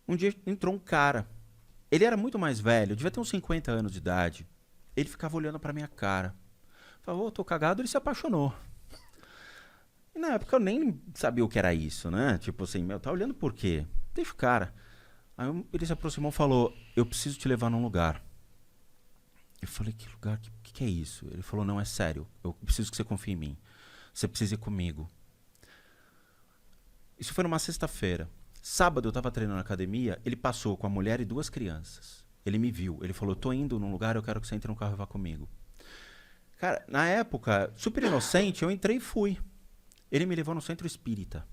Um dia entrou um cara. Ele era muito mais velho, devia ter uns 50 anos de idade. Ele ficava olhando pra minha cara. Falou, tô cagado, ele se apaixonou. E na época eu nem sabia o que era isso, né? Tipo assim, meu, tá olhando por quê? Deixa o cara. Aí ele se aproximou e falou, eu preciso te levar num lugar. Eu falei, que lugar? Que é isso? Ele falou, não, é sério. Eu preciso que você confie em mim. Você precisa ir comigo. Isso foi numa sexta-feira. Sábado eu tava treinando na academia, ele passou com a mulher e 2 crianças. Ele me viu. Ele falou, tô indo num lugar, eu quero que você entre no carro e vá comigo. Cara, na época, super inocente, eu entrei e fui. Ele me levou no Centro Espírita.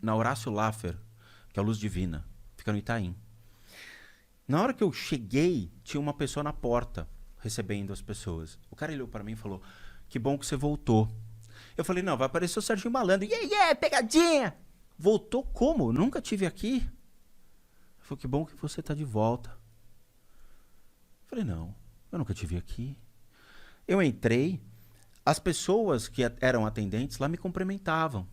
Na Horácio Laffer, que é a Luz Divina. Fica no Itaim. Na hora que eu cheguei, tinha uma pessoa na porta, recebendo as pessoas. O cara olhou para mim e falou, que bom que você voltou. Eu falei, não, vai aparecer o Serginho Malandro. Pegadinha! Voltou como? Nunca tive aqui. Ele falou, que bom que você tá de volta. Eu falei, não, eu nunca tive aqui. Eu entrei, as pessoas que eram atendentes lá me cumprimentavam.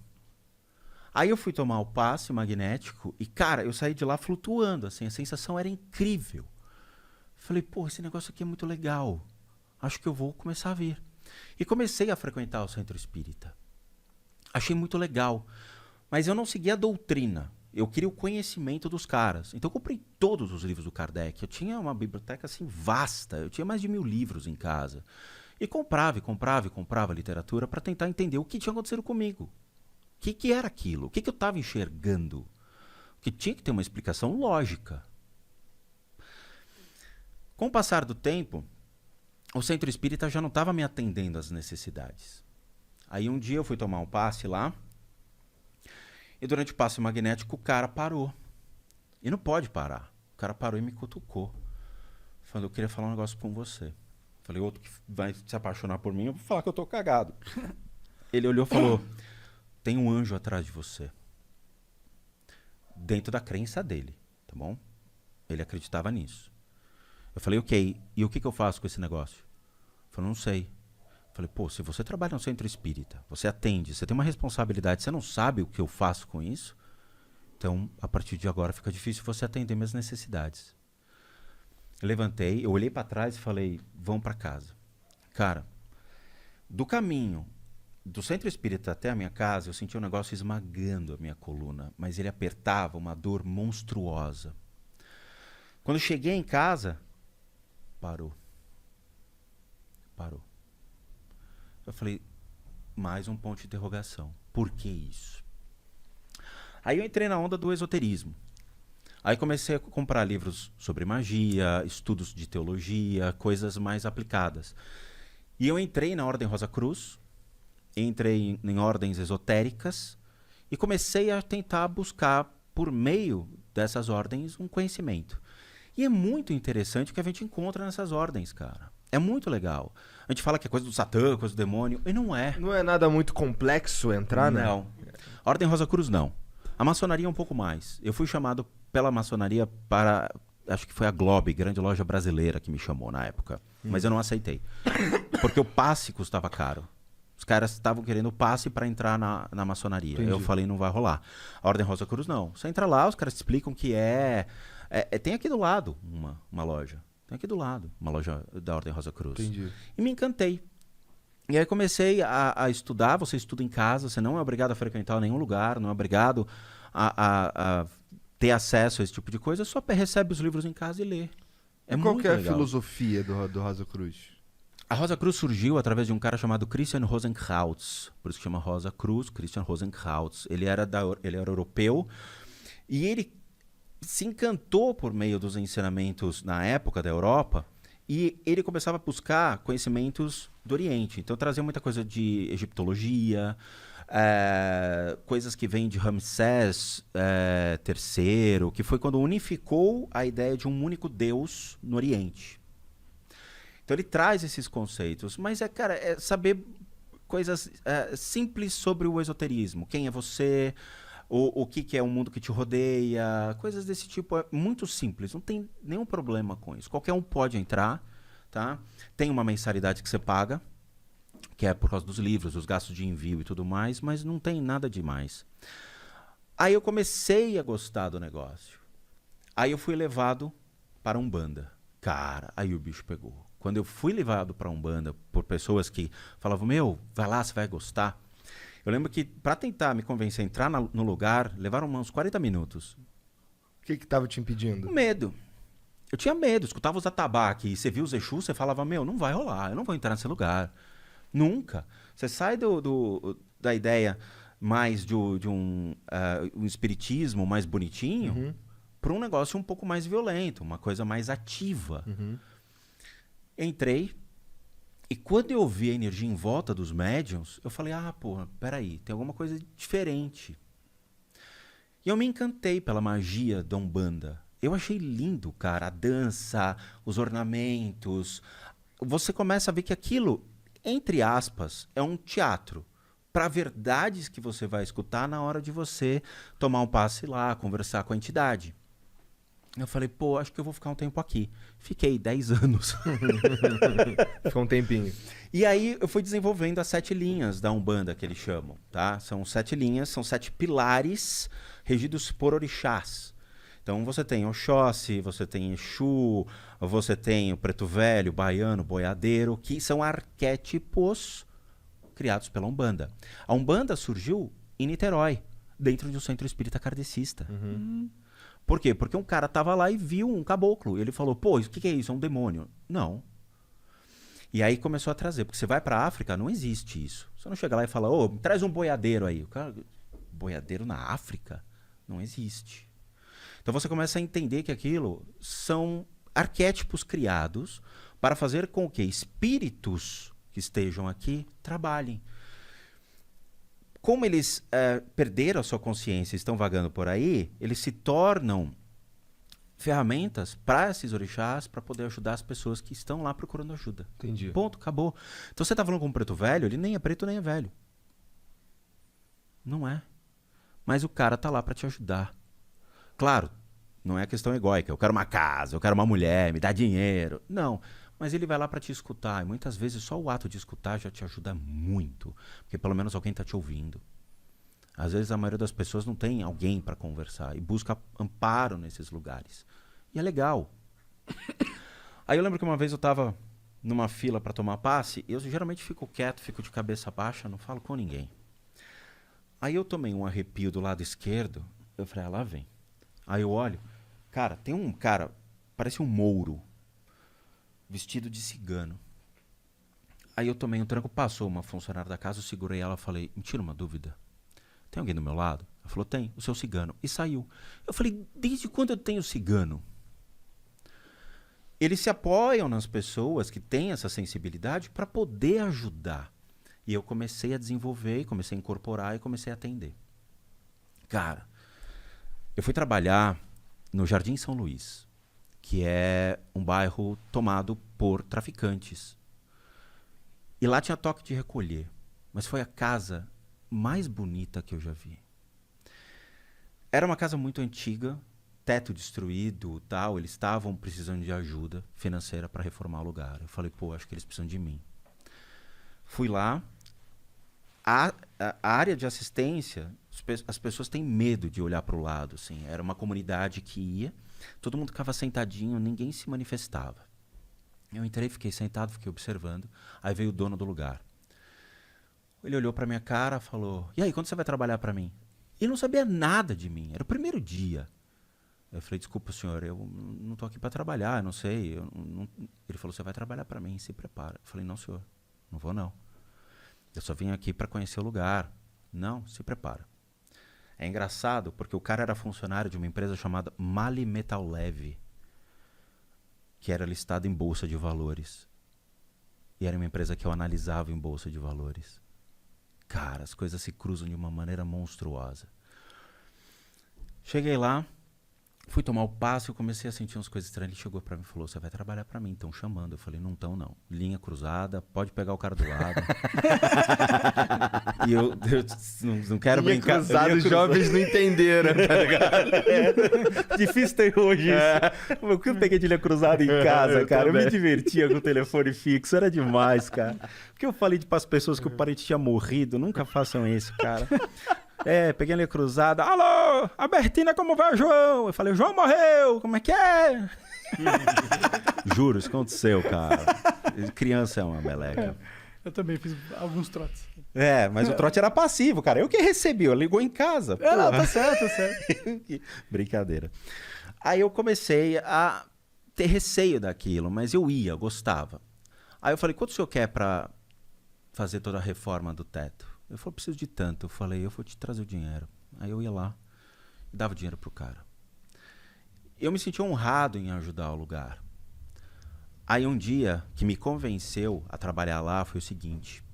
Aí eu fui tomar o passe magnético e, cara, eu saí de lá flutuando, assim, a sensação era incrível. Falei, pô, esse negócio aqui é muito legal. Acho que eu vou começar a vir. E comecei a frequentar o Centro Espírita. Achei muito legal. Mas eu não seguia a doutrina. Eu queria o conhecimento dos caras. Então eu comprei todos os livros do Kardec. Eu tinha uma biblioteca assim vasta. Eu tinha mais de 1000 livros em casa. E comprava literatura para tentar entender o que tinha acontecido comigo. O que era aquilo? O que eu estava enxergando? Que tinha que ter uma explicação lógica. Com o passar do tempo, o Centro Espírita já não estava me atendendo às necessidades. Aí um dia eu fui tomar um passe lá. E durante o passe magnético o cara parou. E não pode parar. O cara parou e me cutucou. Falou, eu queria falar um negócio com você. Falei, outro que vai se apaixonar por mim, eu vou falar que eu tô cagado. Ele olhou e falou, tem um anjo atrás de você. Dentro da crença dele, tá bom? Ele acreditava nisso. Eu falei, ok, e o que eu faço com esse negócio? Ele falou, não sei. Eu falei, pô, se você trabalha no Centro Espírita, você atende, você tem uma responsabilidade, você não sabe o que eu faço com isso, então, a partir de agora, fica difícil você atender minhas necessidades. Eu levantei, eu olhei para trás e falei, vão para casa. Cara, do caminho do Centro Espírita até a minha casa, eu senti um negócio esmagando a minha coluna, mas ele apertava, uma dor monstruosa. Quando eu cheguei em casa, parou. Eu falei, mais um ponto de interrogação. Por que isso? Aí eu entrei na onda do esoterismo. Aí comecei a comprar livros sobre magia, estudos de teologia, coisas mais aplicadas. E eu entrei na Ordem Rosa Cruz, entrei em ordens esotéricas e comecei a tentar buscar, por meio dessas ordens, um conhecimento. E é muito interessante o que a gente encontra nessas ordens, cara. É muito legal. A gente fala que é coisa do Satã, coisa do demônio, e não é. Não é nada muito complexo entrar, né? Não. A Ordem Rosa Cruz, não. A maçonaria é um pouco mais. Eu fui chamado pela maçonaria para... Acho que foi a Globe, grande loja brasileira, que me chamou na época. Mas eu não aceitei. Porque o passe custava caro. Os caras estavam querendo o passe para entrar na maçonaria. Entendi. Eu falei, não vai rolar. A Ordem Rosa Cruz, não. Você entra lá, os caras te explicam que tem aqui do lado uma loja. Tem aqui do lado uma loja da Ordem Rosa Cruz. Entendi. E me encantei. E aí comecei a estudar. Você estuda em casa, você não é obrigado a frequentar nenhum lugar, não é obrigado a ter acesso a esse tipo de coisa, só recebe os livros em casa e lê. É Qual muito que é a legal. filosofia do Rosa Cruz? A Rosa Cruz surgiu através de um cara chamado Christian Rosenkrantz, por isso que chama Rosa Cruz, Christian Rosenkrantz. Ele era europeu e ele se encantou por meio dos ensinamentos na época da Europa e ele começava a buscar conhecimentos do Oriente. Então trazia muita coisa de egiptologia, coisas que vêm de Ramsés III, que foi quando unificou a ideia de um único Deus no Oriente. Então ele traz esses conceitos, mas é saber coisas simples sobre o esoterismo. Quem é você, o que é o mundo que te rodeia, coisas desse tipo. É muito simples, não tem nenhum problema com isso. Qualquer um pode entrar, tá? Tem uma mensalidade que você paga, que é por causa dos livros, dos gastos de envio e tudo mais, mas não tem nada demais. Aí eu comecei a gostar do negócio. Aí eu fui levado para Umbanda. Cara, aí o bicho pegou. Quando eu fui levado para Umbanda por pessoas que falavam, meu, vai lá, você vai gostar. Eu lembro que para tentar me convencer a entrar no lugar, levaram uns 40 minutos. O que tava te impedindo? O medo. Eu tinha medo, escutava os atabaques e você via os Exus, você falava, meu, não vai rolar, eu não vou entrar nesse lugar. Nunca. Você sai da ideia mais de um espiritismo mais bonitinho para um negócio um pouco mais violento, uma coisa mais ativa. Entrei e quando eu vi a energia em volta dos médiuns, eu falei, pô, peraí, tem alguma coisa diferente. E eu me encantei pela magia da Umbanda. Eu achei lindo, cara, a dança, os ornamentos. Você começa a ver que aquilo, entre aspas, é um teatro para verdades que você vai escutar na hora de você tomar um passe lá, conversar com a entidade. Eu falei, pô, acho que eu vou ficar um tempo aqui. Fiquei 10 anos. Ficou um tempinho. E aí eu fui desenvolvendo as 7 linhas da Umbanda, que eles chamam, tá? São 7 linhas, são 7 pilares regidos por orixás. Então você tem Oxóssi, você tem Exu, você tem o Preto Velho, Baiano, Boiadeiro, que são arquétipos criados pela Umbanda. A Umbanda surgiu em Niterói, dentro de um centro espírita kardecista. Por quê? Porque um cara tava lá e viu um caboclo. E ele falou, pô, o que é isso? É um demônio. Não. E aí começou a trazer. Porque você vai pra África, não existe isso. Você não chega lá e fala, ô, traz um boiadeiro aí. O cara, boiadeiro na África? Não existe. Então você começa a entender que aquilo são arquétipos criados para fazer com que espíritos que estejam aqui trabalhem. Como eles perderam a sua consciência e estão vagando por aí, eles se tornam ferramentas para esses orixás para poder ajudar as pessoas que estão lá procurando ajuda. Entendi. Ponto, acabou. Então você está falando com um preto velho, ele nem é preto nem é velho. Não é. Mas o cara tá lá para te ajudar. Claro, não é questão egóica. Eu quero uma casa, eu quero uma mulher, me dá dinheiro. Não. Mas ele vai lá para te escutar. E muitas vezes só o ato de escutar já te ajuda muito. Porque pelo menos alguém está te ouvindo. Às vezes a maioria das pessoas não tem alguém para conversar. E busca amparo nesses lugares. E é legal. Aí eu lembro que uma vez eu estava numa fila para tomar passe. E eu geralmente fico quieto, fico de cabeça baixa, não falo com ninguém. Aí eu tomei um arrepio do lado esquerdo. Eu falei, lá vem. Aí eu olho. Cara, tem um cara, parece um mouro. Vestido de cigano. Aí eu tomei um tranco, passou uma funcionária da casa, eu segurei ela e falei, me tira uma dúvida. Tem alguém do meu lado? Ela falou, tem, o seu cigano. E saiu. Eu falei, desde quando eu tenho cigano? Eles se apoiam nas pessoas que têm essa sensibilidade para poder ajudar. E eu comecei a desenvolver, comecei a incorporar e comecei a atender. Cara, eu fui trabalhar no Jardim São Luís, que é um bairro tomado por traficantes. E lá tinha toque de recolher. Mas foi a casa mais bonita que eu já vi. Era uma casa muito antiga, teto destruído, tal. Eles estavam precisando de ajuda financeira para reformar o lugar. Eu falei, pô, acho que eles precisam de mim. Fui lá. A área de assistência, as pessoas têm medo de olhar para o lado. Assim. Era uma comunidade que ia. Todo mundo ficava sentadinho, ninguém se manifestava. Eu entrei, fiquei sentado, fiquei observando. Aí veio o dono do lugar. Ele olhou pra minha cara e falou, e aí, quando você vai trabalhar pra mim? Ele não sabia nada de mim, era o primeiro dia. Eu falei, desculpa, senhor, eu não tô aqui pra trabalhar, eu não sei. Ele falou, você vai trabalhar pra mim, se prepara. Eu falei, não, senhor, não vou não. Eu só vim aqui pra conhecer o lugar. Não, se prepara. É engraçado porque o cara era funcionário de uma empresa chamada Mali Metal Leve, que era listada em bolsa de valores. E era uma empresa que eu analisava em bolsa de valores. Cara, as coisas se cruzam de uma maneira monstruosa. Cheguei lá, fui tomar o passe, eu comecei a sentir umas coisas estranhas. Ele chegou pra mim e falou, você vai trabalhar pra mim, estão chamando. Eu falei, não estão não. Linha cruzada, pode pegar o cara do lado. E eu não quero Linha brincar. Cruzada, os jovens não entenderam, tá ligado? Difícil ter hoje isso. O que eu peguei de linha cruzada em casa, cara? Eu me divertia com o telefone fixo, era demais, cara. O que eu falei para as pessoas que o parente tinha morrido, nunca façam isso, cara. Peguei a linha cruzada. Alô, Albertina, como vai o João? Eu falei, o João morreu, como é que é? Juro, isso aconteceu, cara. Criança é uma meleca. Eu também fiz alguns trotes. Mas o trote era passivo, cara. Eu que recebi, eu ligou em casa. Não, tá certo, tá certo. Brincadeira. Aí eu comecei a ter receio daquilo, mas eu ia, eu gostava. Aí eu falei, quanto o senhor quer pra fazer toda a reforma do teto? Ele falou, preciso de tanto. Eu falei, eu vou te trazer o dinheiro. Aí eu ia lá e dava o dinheiro pro cara. Eu me senti honrado em ajudar o lugar. Aí um dia que me convenceu a trabalhar lá foi o seguinte.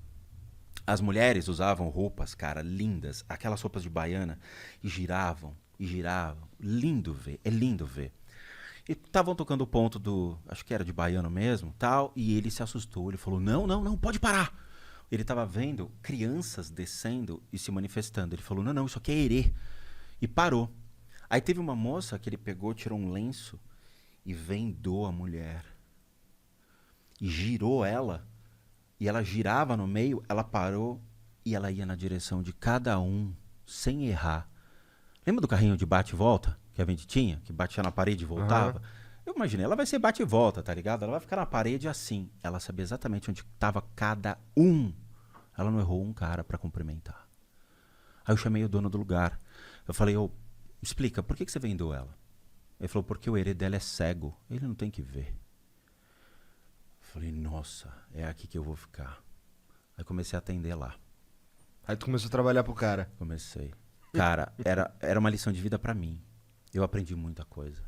As mulheres usavam roupas, cara, lindas, aquelas roupas de baiana, e giravam, e giravam. Lindo ver, é lindo ver. E estavam tocando o ponto do, acho que era de baiano mesmo, tal, e ele se assustou. Ele falou, não, pode parar. Ele estava vendo crianças descendo e se manifestando. Ele falou, não, isso aqui é herê. E parou. Aí teve uma moça que ele pegou, tirou um lenço e vendou a mulher. E girou ela. E ela girava no meio, ela parou e ela ia na direção de cada um, sem errar. Lembra do carrinho de bate e volta que a gente tinha? Que batia na parede e voltava? Eu imaginei, ela vai ser bate e volta, tá ligado? Ela vai ficar na parede assim. Ela sabia exatamente onde estava cada um. Ela não errou um cara pra cumprimentar. Aí eu chamei o dono do lugar. Eu falei, explica, por que você vendeu ela? Ele falou, porque o herê dela é cego. Ele não tem que ver. Eu falei, nossa, é aqui que eu vou ficar. Aí comecei a atender lá. Aí tu começou a trabalhar pro cara. Comecei. Cara, era uma lição de vida pra mim. Eu aprendi muita coisa.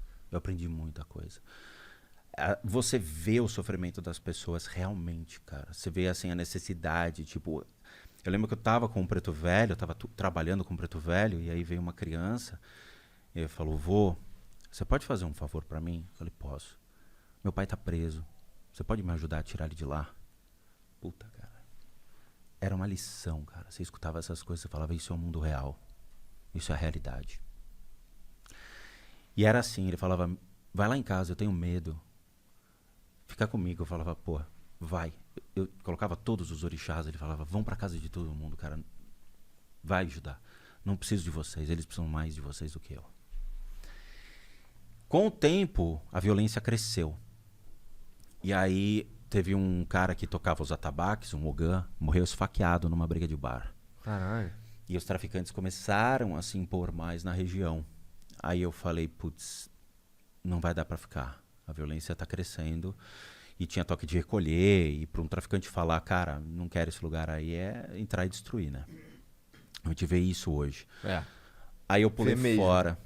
Você vê o sofrimento das pessoas realmente, cara. Você vê, assim, a necessidade, tipo... Eu lembro que eu tava com um preto velho, eu tava trabalhando com um preto velho, e aí veio uma criança, e ele falou, vô, você pode fazer um favor pra mim? Eu falei, posso. Meu pai tá preso. Você pode me ajudar a tirar ele de lá? Puta, cara. Era uma lição, cara. Você escutava essas coisas, você falava, isso é o mundo real. Isso é a realidade. E era assim, ele falava, vai lá em casa, eu tenho medo. Fica comigo. Eu falava, pô, vai. Eu colocava todos os orixás, ele falava, vão pra casa de todo mundo, cara. Vai ajudar. Não preciso de vocês, eles precisam mais de vocês do que eu. Com o tempo, a violência cresceu. E aí teve um cara que tocava os atabaques, um Ogã, morreu esfaqueado numa briga de bar. Caralho. E os traficantes começaram a se impor mais na região. Aí eu falei, putz, não vai dar pra ficar. A violência tá crescendo. E tinha toque de recolher. E para um traficante falar, cara, não quero esse lugar aí, é entrar e destruir, né? A gente vê isso hoje. Aí eu pulei fora.